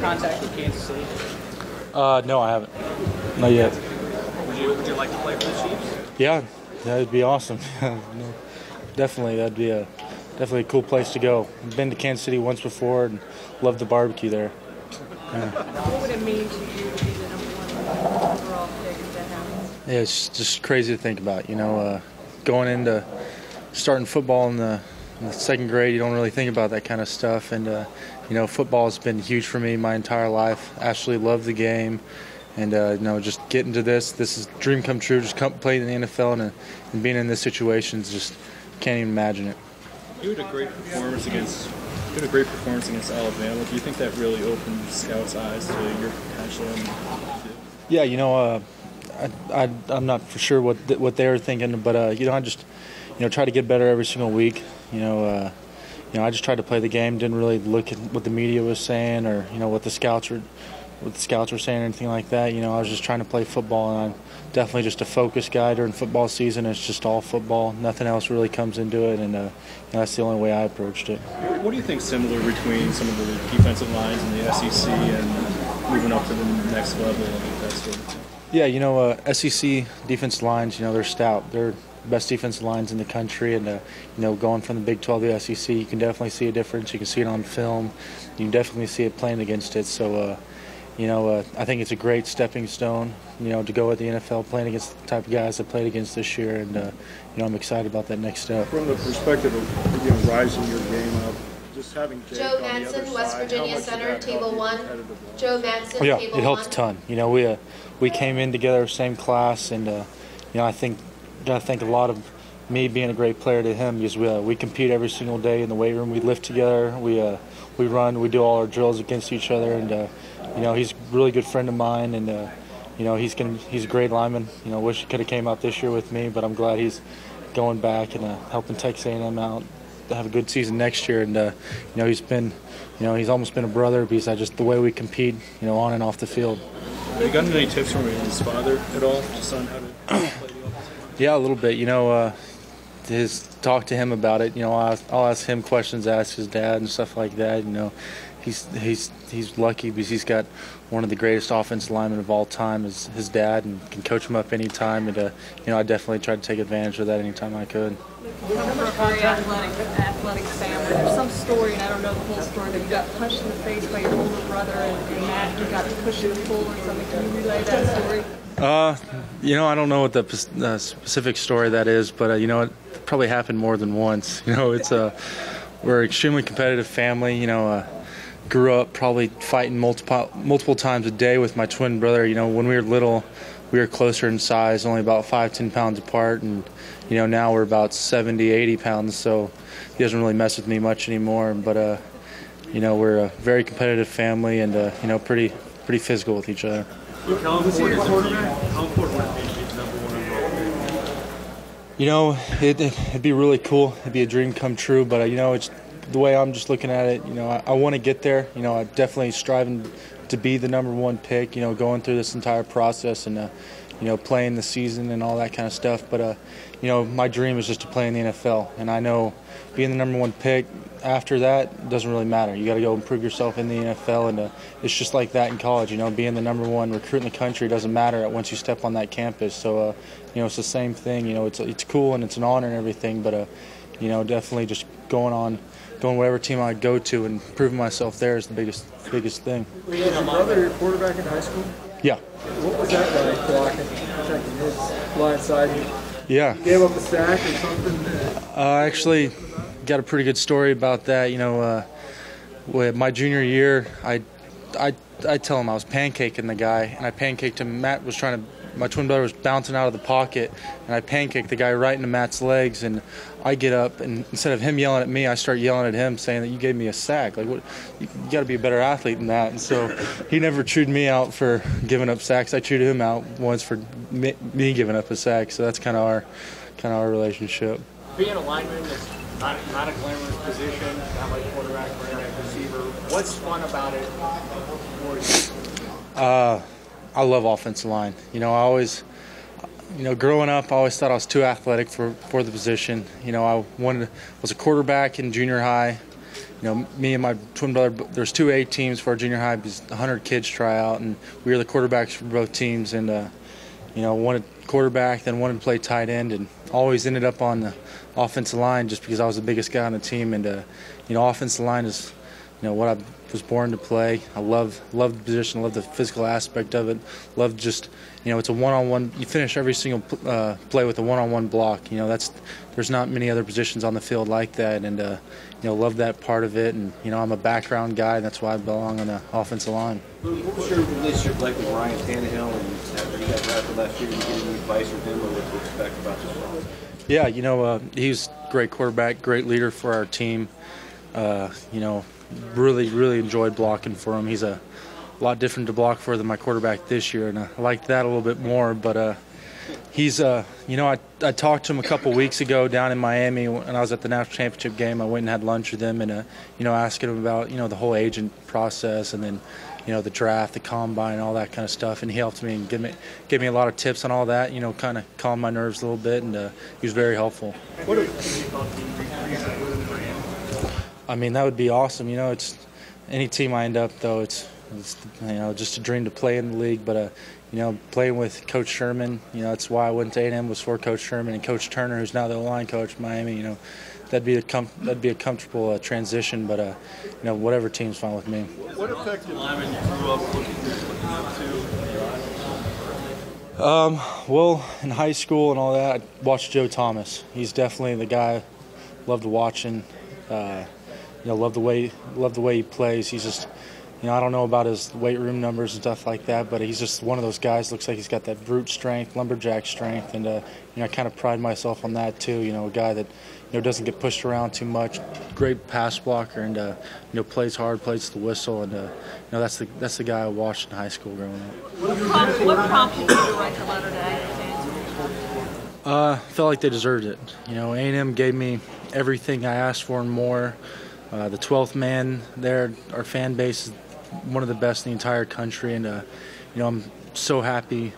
contact with Kansas City? No, I haven't. Not yet. Would you like to play for the Chiefs? Yeah, that'd be awesome. No, definitely, that'd be definitely a cool place to go. I've been to Kansas City once before and loved the barbecue there. Yeah. What would it mean to you to be the #1 overall pick if that happens? Yeah, it's just crazy to think about. Going into starting football in the second grade, you don't really think about that kind of stuff. And football has been huge for me my entire life. Absolutely love the game. And, just getting to this is a dream come true. Just playing in the NFL and being in this situation, just can't even imagine it. You had a great performance against Alabama. Do you think that really opened scouts' eyes to your potential? Yeah, I'm not for sure what they were thinking, but I just try to get better every single week. I just tried to play the game. Didn't really look at what the media was saying or what the scouts were saying or anything like that. I was just trying to play football, and I'm definitely just a focused guy during football season. It's just all football. Nothing else really comes into it, and that's the only way I approached it. What do you think similar between some of the defensive lines in the SEC and moving up to the next level and that sort of thing? Yeah, SEC defensive lines, they're stout. They're the best defensive lines in the country, and going from the Big 12 to the SEC, you can definitely see a difference. You can see it on film. You can definitely see it playing against it. So, I think it's a great stepping stone, to go at the NFL, playing against the type of guys I played against this year, and I'm excited about that next step. From the perspective of rising your game up, just having Jake Joe on the Madsen, other West side, Virginia Center, Table 1. Joe Madsen, Yeah, Table it helped 1. a ton. We came in together, same class, and I think got to thank a lot of me being a great player to him, because we compete every single day in the weight room. We lift together, we run, we do all our drills against each other, and he's a really good friend of mine, and he's a great lineman. Wish he could have came out this year with me, but I'm glad he's going back and helping Texas A&M out to have a good season next year. And he's almost been a brother, because just the way we compete, on and off the fild. Have you gotten any tips from his father at all, just on how to play the offensive line? Yeah, a little bit. Just talk to him about it. I'll ask him questions, ask his dad and stuff like that. He's lucky because he's got one of the greatest offensive linemen of all time as his dad, and can coach him up anytime. And I definitely try to take advantage of that anytime I could. You come from a very athletic family. There's some story, and I don't know the whole story, but you got punched in the face by your older brother, and Matt, you got pushed in the pool or something. Can you relay that story? I don't know what the specific story that is, but it probably happened more than once. We're an extremely competitive family. Grew up probably fighting multiple times a day with my twin brother. When we were little, we were closer in size, only about 5-10 pounds apart, and now we're about 70-80 pounds. So he doesn't really mess with me much anymore. But we're a very competitive family, and pretty physical with each other. How important would it be to be the #1 overall pick? It'd be really cool. It'd be a dream come true. But it's the way I'm just looking at it. I want to get there. I'm definitely striving to be the #1 pick. Going through this entire process and playing the season and all that kind of stuff. But my dream is just to play in the NFL, and I know being the #1 pick, after that, doesn't really matter. You got to go and prove yourself in the NFL, and it's just like that in college. Being the #1 recruit in the country doesn't matter once you step on that campus. So, it's the same thing. It's cool and it's an honor and everything, but definitely just going whatever team I go to and proving myself there is the biggest thing. Was your brother your quarterback in high school? Yeah. What was that like, blocking, protecting his blind side? Yeah. You gave up a sack or something? Actually, got a pretty good story about that. With my junior year, I tell him I was pancaking the guy, and I pancaked him. My twin brother was bouncing out of the pocket, and I pancaked the guy right into Matt's legs, and I get up, and instead of him yelling at me, I start yelling at him, saying that you gave me a sack. Like, what? You got to be a better athlete than that. And so he never chewed me out for giving up sacks. I chewed him out once for me giving up a sack. So that's kind of our relationship. Being a lineman is not a glamorous position, not like quarterback or receiver. What's fun about it for you? I love offensive line. Growing up, I always thought I was too athletic for the position. I was a quarterback in junior high, me and my twin brother, there's 2 A teams for our junior high, 100 kids try out, and we were the quarterbacks for both teams, and wanted quarterback, then wanted to play tight end, and always ended up on the offensive line just because I was the biggest guy on the team. And offensive line is what I was born to play. I love the position, love the physical aspect of it, love just it's a one-on-one. You finish every single play with a one-on-one block. There's not many other positions on the field like that, and love that part of it. And I'm a background guy, and that's why I belong on the offensive line. What was your relationship like with Ryan Tannehill, and after he got drafted last year, did you get any advice from him or what to expect about this role? Yeah, he's a great quarterback, great leader for our team. Really enjoyed blocking for him. He's a lot different to block for than my quarterback this year, and I liked that a little bit more. But he's, I talked to him a couple weeks ago down in Miami when I was at the national championship game. I went and had lunch with him, and asking him about the whole agent process, and then the draft, the combine, all that kind of stuff. And he helped me and gave me a lot of tips on all that. Kind of calmed my nerves a little bit, and he was very helpful. I mean, that would be awesome. It's any team I end up, though. It's just a dream to play in the league. But playing with Coach Sherman, that's why I went to A&M, was for Coach Sherman and Coach Turner, who's now the line coach at Miami. That'd be a comfortable transition. But whatever team's fine with me. What effect did Lineman you grew up looking up to? Well, in high school and all that, I watched Joe Thomas. He's definitely the guy I loved watching. Love the way he plays. He's just, I don't know about his weight room numbers and stuff like that, but he's just one of those guys. Looks like he's got that brute strength, lumberjack strength, and I kind of pride myself on that too. A guy that doesn't get pushed around too much. Great pass blocker, and plays hard, plays the whistle, and that's the guy I watched in high school growing up. What prompted you to write the letter to A&M? Felt like they deserved it. A&M gave me everything I asked for and more. The 12th man there, our fan base is one of the best in the entire country, and I'm so happy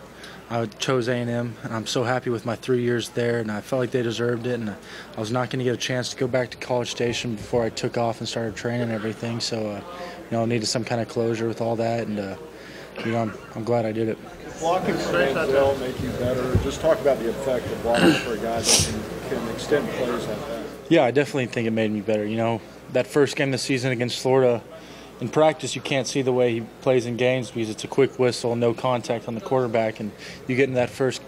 I chose A&M, and I'm so happy with my 3 years there, and I felt like they deserved it, and I was not going to get a chance to go back to College Station before I took off and started training and everything, so I needed some kind of closure with all that, and I'm glad I did it. blocking strength will make you better? Just talk about the effect of blocking for a guy that can extend plays like that. Yeah, I definitely think it made me better. That first game this season against Florida, in practice you can't see the way he plays in games because it's a quick whistle, no contact on the quarterback, and you get in that first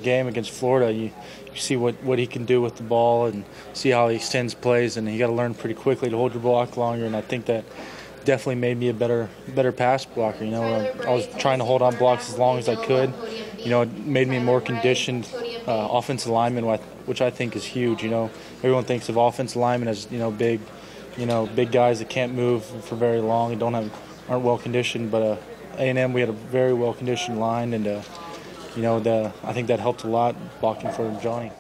game against Florida, you see what he can do with the ball and see how he extends plays, and you got to learn pretty quickly to hold your block longer, and I think that definitely made me a better pass blocker. I was trying to hold on blocks as long as I could. It made me a more conditioned offensive lineman, which I think is huge. Everyone thinks of offensive linemen as big guys that can't move for very long and aren't well conditioned. But A&M, we had a very well conditioned line, and I think that helped a lot blocking for Johnny.